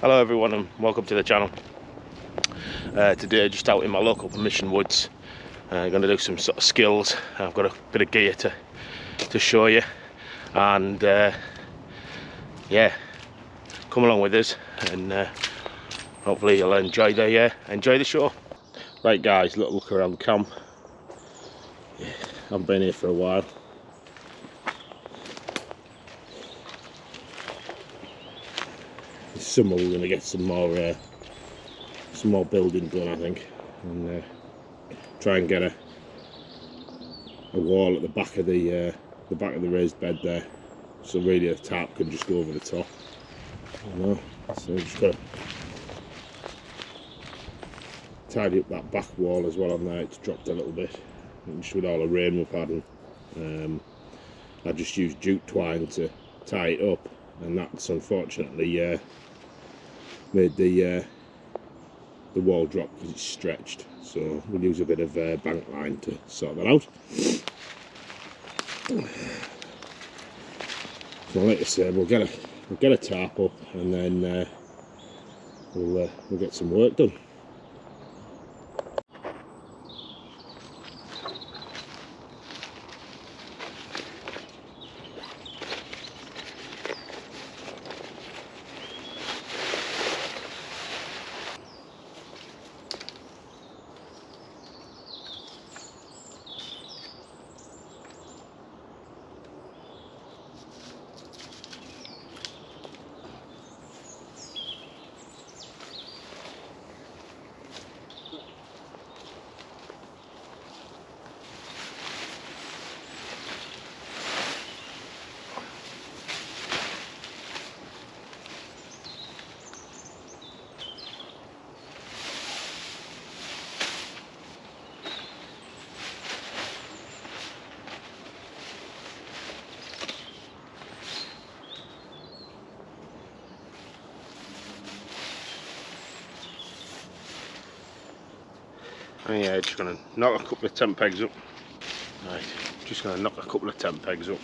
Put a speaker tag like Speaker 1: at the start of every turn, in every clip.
Speaker 1: Hello everyone and welcome to the channel. Today just out in my local permission woods. Going to do some sort of skills. I've got a bit of gear to show you, and yeah, come along with us and hopefully you'll enjoy the show. Right guys, little look around camp. Yeah, I've been here for a while. This summer we're going to get some more building done, I think, and try and get a wall at the back of the raised bed there, so really the tarp can just go over the top. You know, so just got to tidy up that back wall as well on there. It's dropped a little bit, just with all the rain we've had, and I just used jute twine to tie it up, and that's unfortunately made the wall drop because it's stretched, so we'll use a bit of bank line to sort that out. So like I said, we'll get a tarp up, and then we'll get some work done. And yeah, just going to knock a couple of tent pegs up. Right, just going to knock a couple of tent pegs up.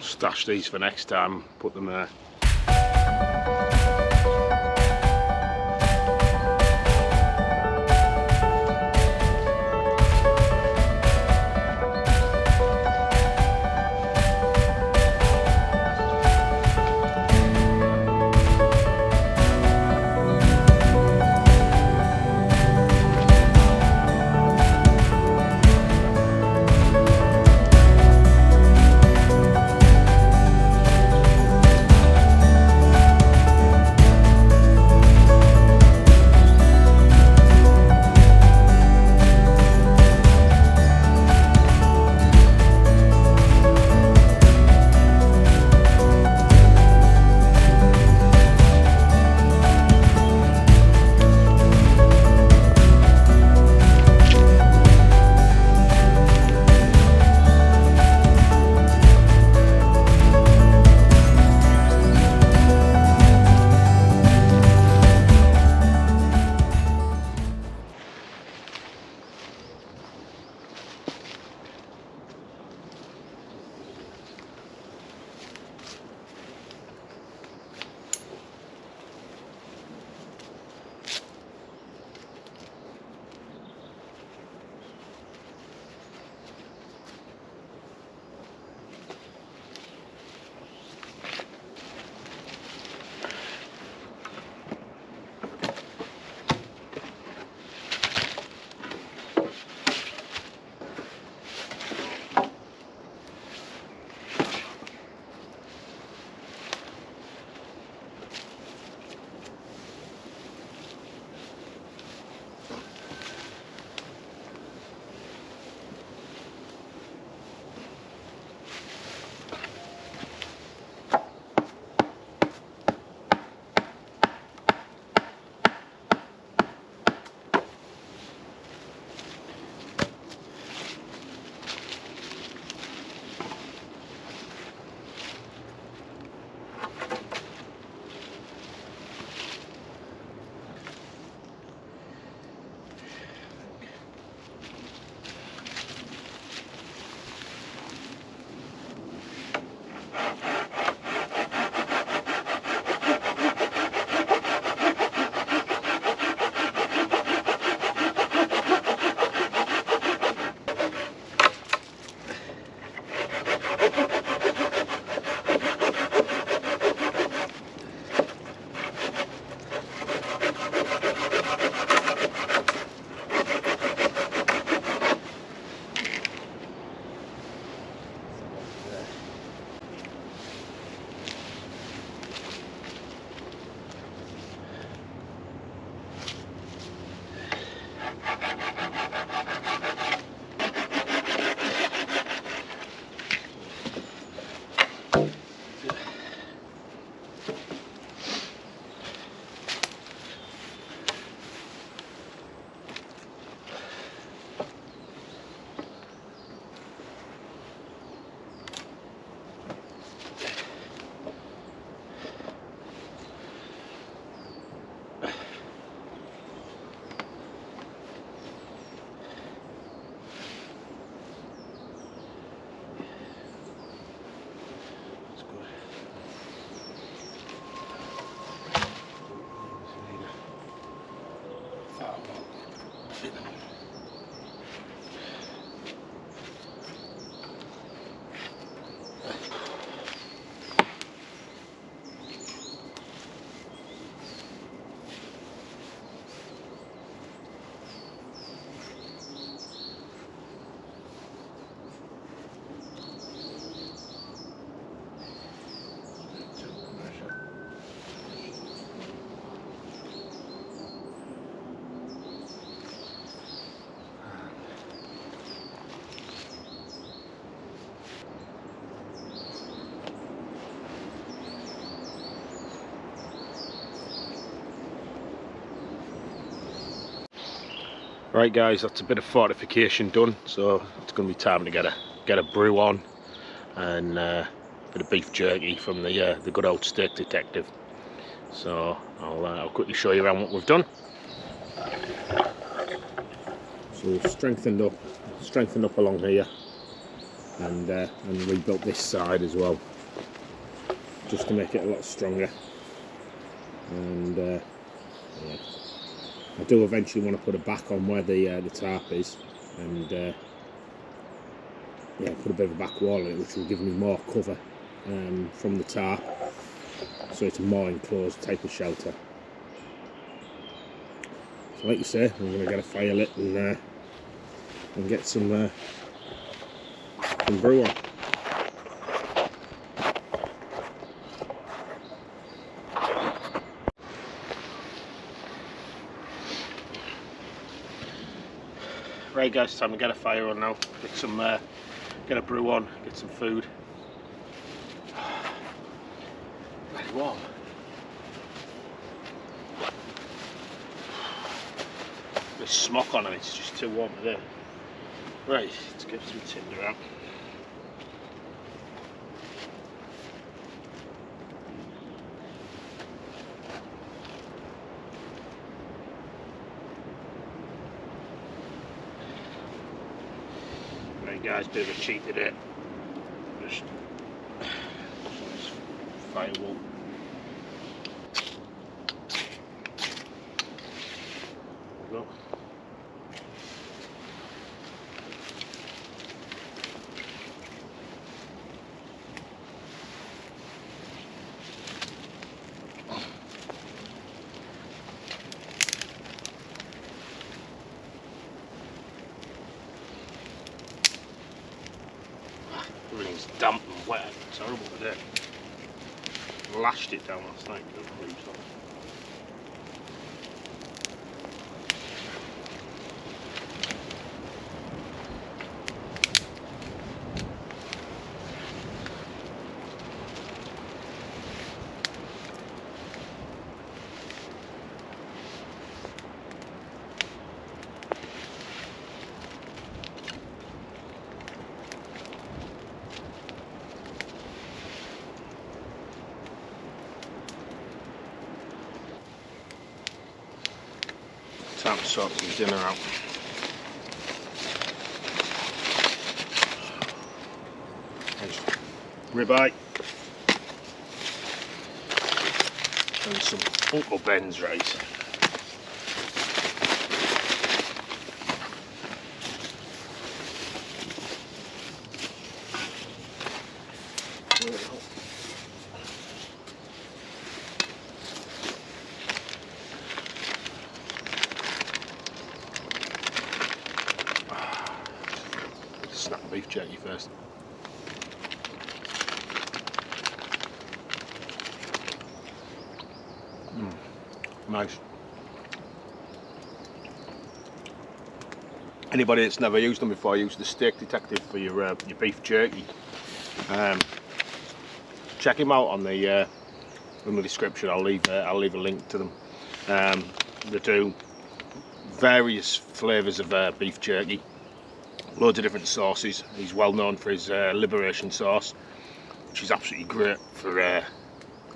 Speaker 1: Stash these for next time, put them there. Right guys, that's a bit of fortification done, so it's going to be time to get a brew on, and a bit of beef jerky from the good old steak detective. So I'll quickly show you around what we've done. So we've strengthened up along here, and rebuilt this side as well, just to make it a lot stronger. And yeah, I do eventually want to put a back on where the tarp is, and yeah, put a bit of a back wall in it, which will give me more cover from the tarp, so it's a more enclosed type of shelter. So like you say, I'm going to get a fire lit and get some brew on. Right guys, time to get a fire on now. Get a brew on, get some food. Very warm. There's smoke on and it's just too warm today. Right, let's get some tinder out. Right guys, bit of a cheat today. Just firewood. There we go. Everything's damp and wet. It's horrible today. Lashed it down last night. Time to sort some dinner out. There's ribeye and some Uncle Ben's rice. Snap the beef jerky first. Nice. Anybody that's never used them before, use the Steak Detective for your beef jerky. Check him out on the in the description. I'll leave a link to them. They do various flavours of beef jerky. Loads of different sauces. He's well known for his Liberation sauce, which is absolutely great for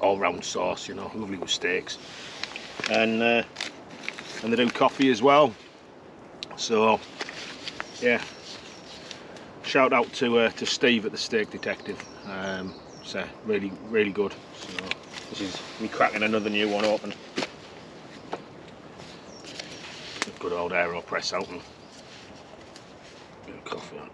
Speaker 1: all-round sauce, you know, lovely with steaks. And they do coffee as well. So yeah, shout out to Steve at the Steak Detective. So really good. So this is me cracking another new one open. A good old AeroPress out and bit of coffee on.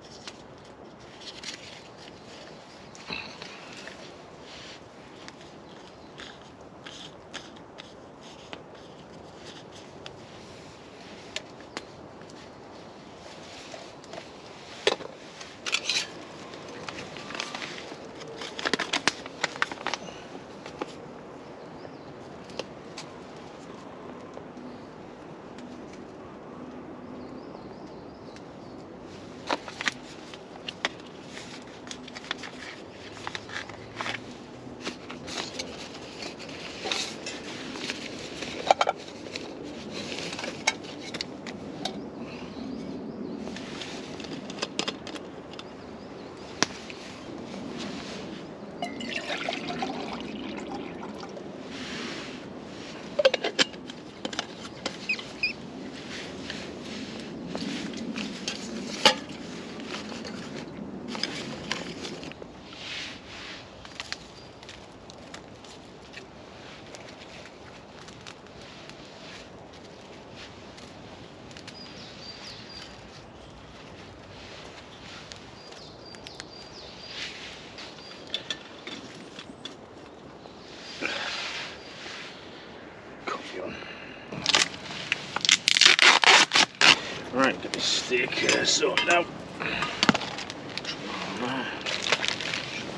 Speaker 1: this steak sorted out.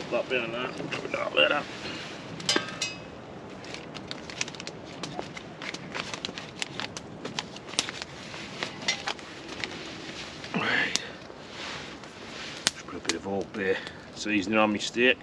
Speaker 1: Put that bit on that, put that bit up. Right. Just put a bit of Old Bay seasoning on my steak.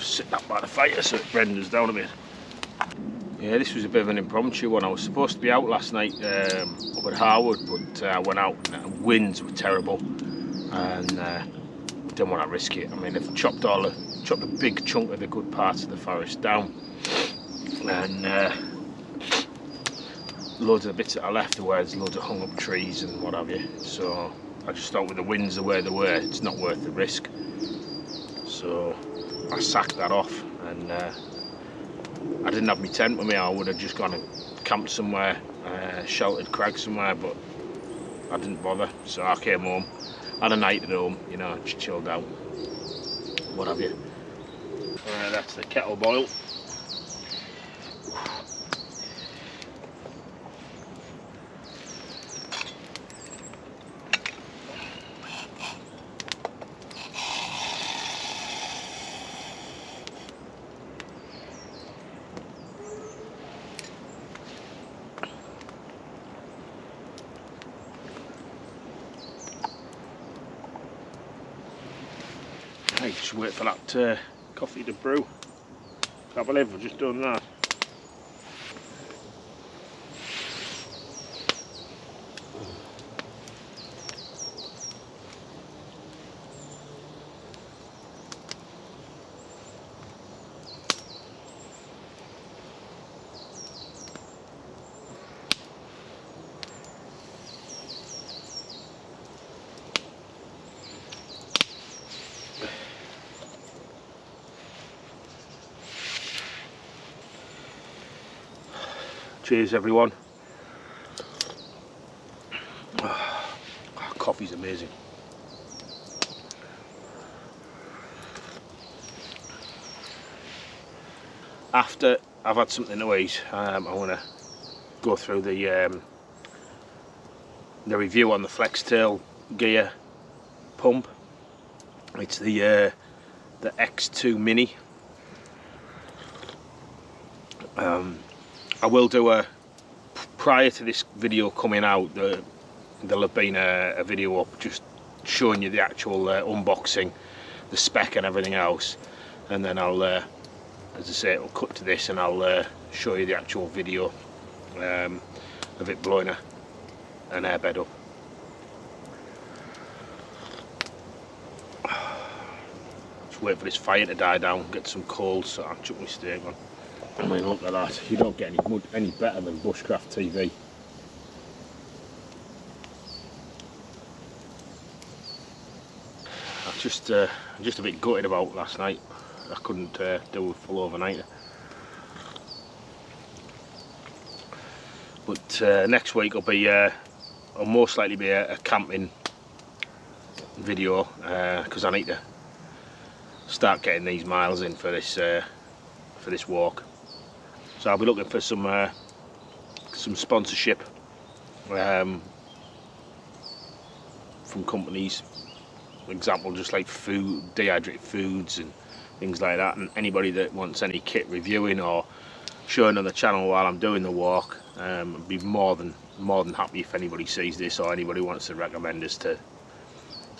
Speaker 1: Sit that by the fire so it renders down a bit. Yeah, this was a bit of an impromptu one. I was supposed to be out last night up at Harwood, but I went out and the winds were terrible and didn't want to risk it. I mean, they've chopped a big chunk of the good parts of the forest down, and loads of the bits that I left where there's loads of hung up trees and what have you. So I just thought with the winds the way they were, it's not worth the risk. So I sacked that off, and I didn't have my tent with me. I would have just gone and camped somewhere, sheltered crag somewhere, but I didn't bother. So I came home, had a night at home, you know, just chilled out, what have you. That's the kettle boil. Hey, just wait for that coffee to brew. Can't believe I've just done that. Cheers everyone. Oh, coffee's amazing. After I've had something to eat, I want to go through the review on the FLEXTAIL gear pump. It's the X2 Mini. I will do prior to this video coming out, there'll have been a video up just showing you the actual unboxing, the spec and everything else, and then I'll, as I say, it'll cut to this and I'll show you the actual video of it blowing an airbed up. Just wait for this fire to die down, get some coals so I'll chuck my steak on. I mean, look at that, you don't get any better than Bushcraft TV. I'm just a bit gutted about last night. I couldn't do a full overnighter. But next week will be, will most likely be a camping video, because I need to start getting these miles in for this walk. So I'll be looking for some sponsorship from companies. For example, just like food, dehydrated foods and things like that. And anybody that wants any kit reviewing or showing on the channel while I'm doing the walk, I'd be more than happy if anybody sees this or anybody wants to recommend us to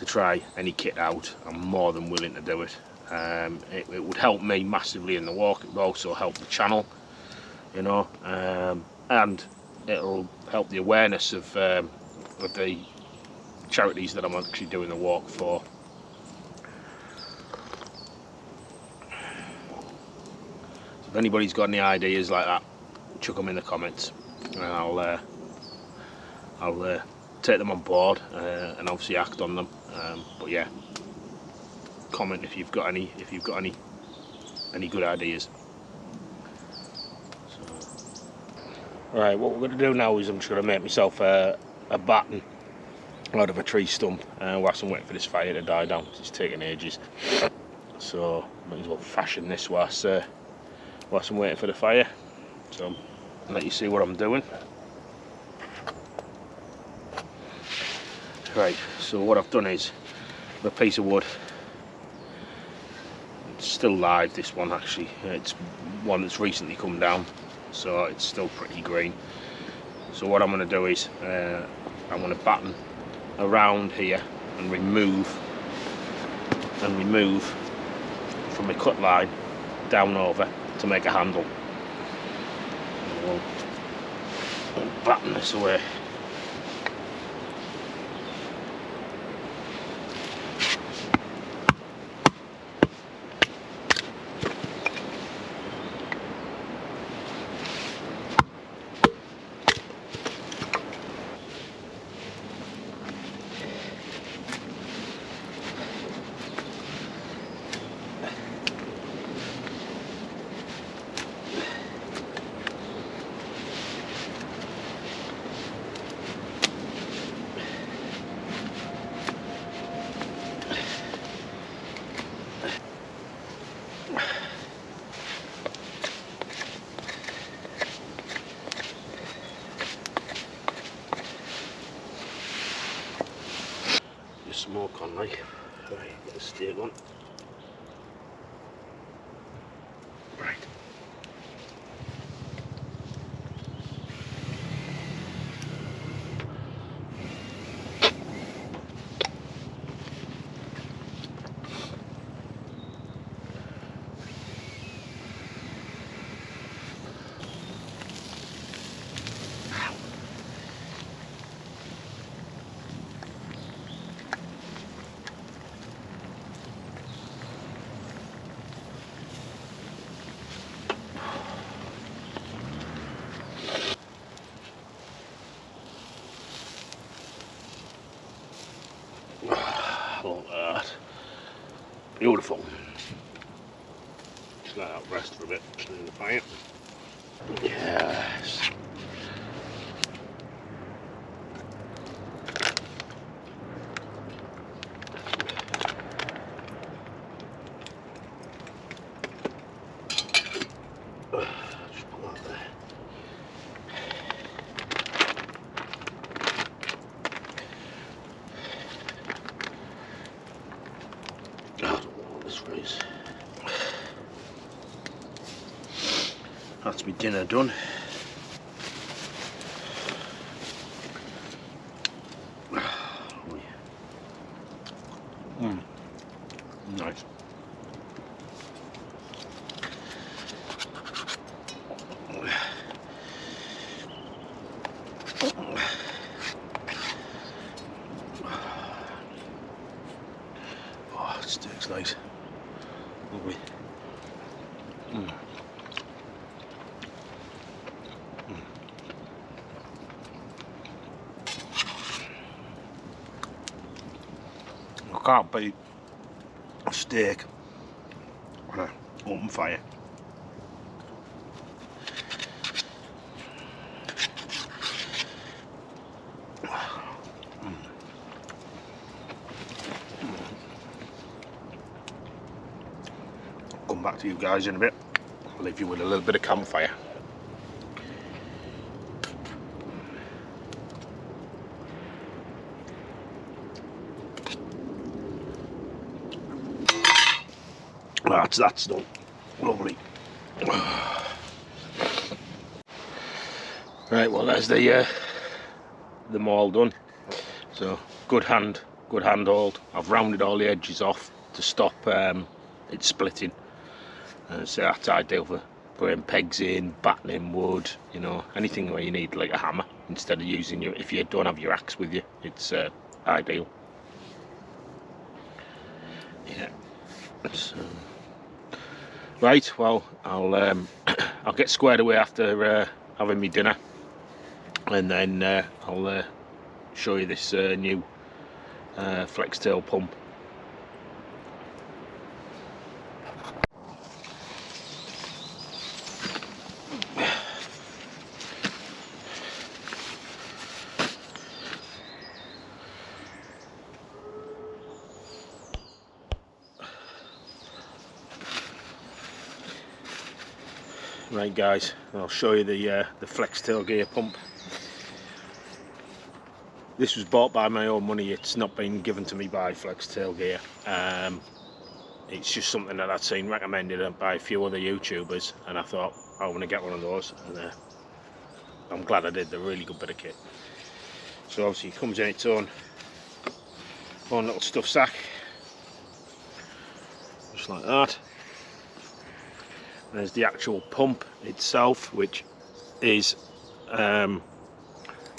Speaker 1: try any kit out. I'm more than willing to do it. It would help me massively in the walk. It would also help the channel, you know, and it'll help the awareness of the charities that I'm actually doing the walk for. So if anybody's got any ideas like that, chuck them in the comments, and I'll take them on board and obviously act on them. But yeah, comment if you've got any good ideas. Right, what we're going to do now is I'm just going to make myself a batten out of a tree stump whilst I'm waiting for this fire to die down, because it's taking ages. So might as well fashion this whilst I'm waiting for the fire. So I'll let you see what I'm doing. Right, so what I've done is a piece of wood. It's still live, this one actually. It's one that's recently come down, so it's still pretty green. So what I'm going to do is I'm going to batten around here and remove from my cut line down over to make a handle. We'll batten this away. Smoke on, like, right, get the steer on. Right. Look at that. Beautiful. Just let that rest for a bit, just in the fire. Yes. Just put that there. That's my dinner done. Nice. Oh, steak's nice. Lovely. I can't beat a steak on an open fire. I'll come back to you guys in a bit. I'll leave you with a little bit of campfire. That's done. Lovely. Right, well, there's the maul done. So good hand hold. I've rounded all the edges off to stop it splitting. So that's ideal for putting pegs in, battening wood, you know, anything where you need like a hammer instead of using your, if you don't have your axe with you, it's ideal. Yeah. So, right, well, I'll get squared away after having me dinner, and then I'll show you this new FLEXTAIL pump. Right guys, I'll show you the FLEXTAIL gear pump. This was bought by my own money. It's not been given to me by FLEXTAIL gear. It's just something that I'd seen recommended by a few other YouTubers, and I thought I want to get one of those, and I'm glad I did. They're a really good bit of kit. So obviously it comes in its own little stuff sack, just like that. There's the actual pump itself, which is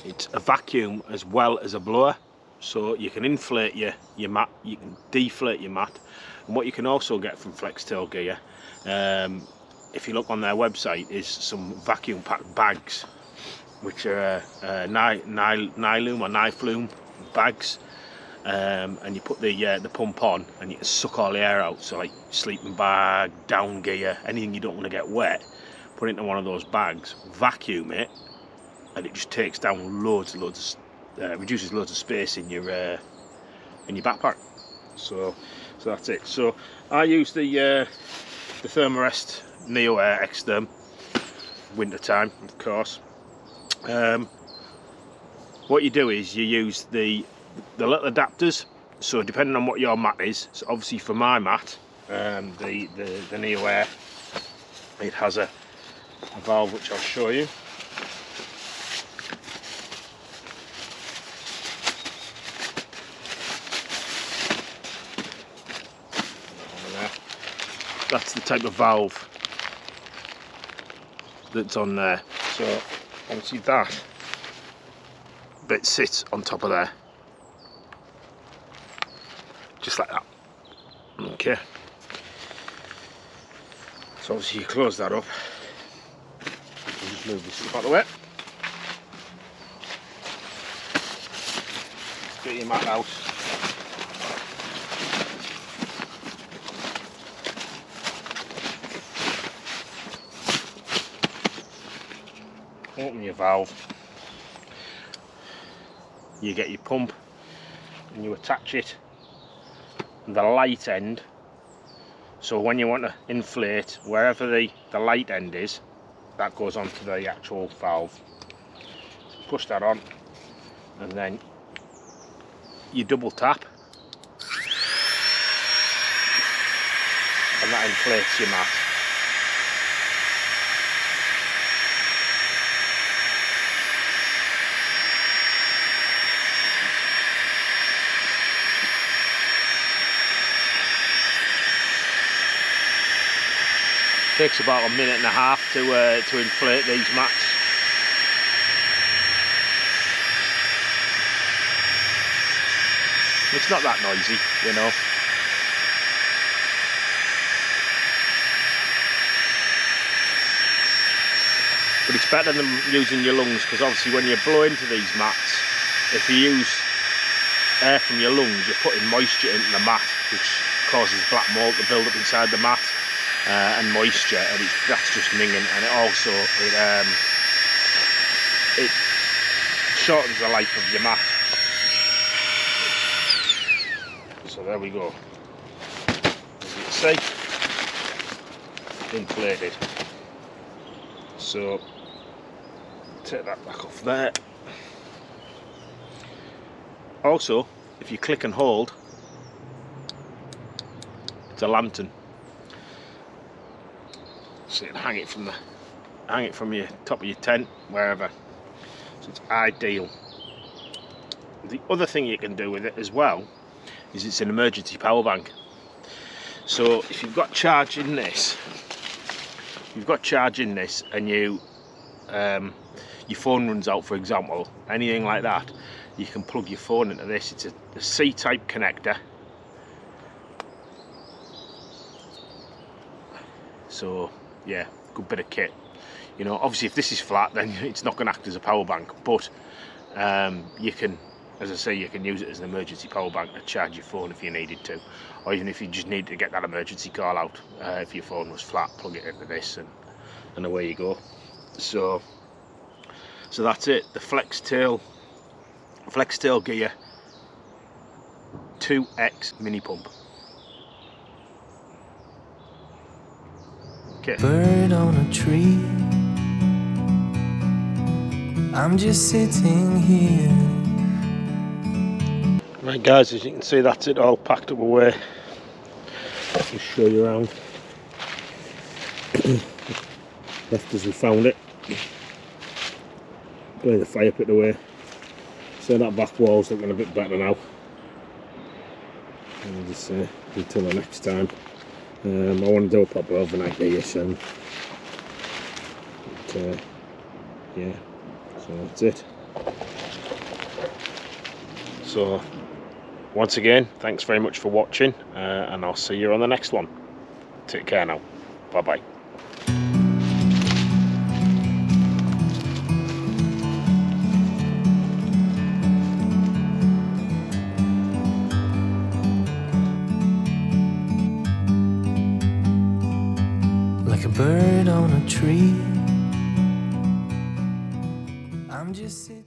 Speaker 1: it's a vacuum as well as a blower, so you can inflate your mat, you can deflate your mat. And what you can also get from FLEXTAIL gear, if you look on their website, is some vacuum packed bags, which are nylon or niflume bags, and you put the pump on and you can suck all the air out. So like sleeping bag, down gear, anything you don't want to get wet, put it into one of those bags, vacuum it, and it just takes down loads, reduces loads of space in your backpack. So that's it. So I use the Thermarest Neo Air Extherm, winter time of course. What you do is you use the little adapters. So depending on what your mat is, so obviously for my mat, the Neo Air, it has a valve which I'll show you. That's the type of valve that's on there. So obviously that bit sits on top of there, just like that. Okay, so obviously you close that up and just move this stuff out of the way. Get your mat out. Open your valve, you get your pump and you attach it to the light end. So when you want to inflate, wherever the light end is, that goes onto the actual valve. So push that on and then you double tap and that inflates your mat. Takes about a minute and a half to inflate these mats. It's not that noisy, you know. But it's better than using your lungs, because obviously when you blow into these mats, if you use air from your lungs, you're putting moisture into the mat, which causes black mold to build up inside the mat. And moisture, and that's just minging, and it also it shortens the life of your mat. So there we go. As you can see, inflated. So take that back off there. Also, if you click and hold, it's a lantern. So you can hang it from your top of your tent, wherever. So it's ideal. The other thing you can do with it as well is it's an emergency power bank. So if you've got charge in this, and your phone runs out, for example, anything like that, you can plug your phone into this. It's a C-type connector. So yeah, good bit of kit. You know, obviously if this is flat, then it's not going to act as a power bank, but you can as I say, you can use it as an emergency power bank to charge your phone if you needed to, or even if you just need to get that emergency call out. If your phone was flat, plug it into this and away you go. So that's it, the FLEXTAIL gear 2X mini pump. Okay.
Speaker 2: Bird on a tree, I'm just sitting here.
Speaker 1: Right guys, as you can see, that's it all packed up away. Just show you around. Left as we found it. Play the fire pit away. So that back wall's looking a bit better now. And just until the next time. I want to do a proper overnight day soon. But, yeah, so that's it. So once again, thanks very much for watching, and I'll see you on the next one. Take care now. Bye bye.
Speaker 2: Like a bird on a tree, I'm just sitting